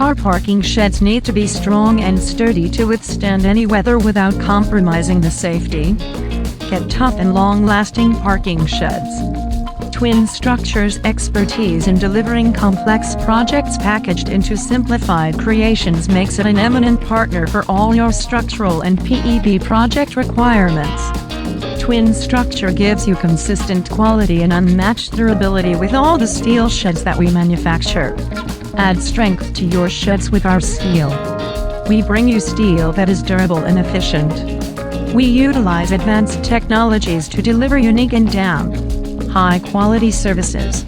Car parking sheds need to be strong and sturdy to withstand any weather without compromising the safety. Get tough and long-lasting parking sheds. Twin Structures' expertise in delivering complex projects packaged into simplified creations makes it an eminent partner for all your structural and PEB project requirements. Twin Structure gives you consistent quality and unmatched durability with all the steel sheds that we manufacture. Add strength to your sheds with our steel. We bring you steel that is durable and efficient. We utilize advanced technologies to deliver unique and high-quality services.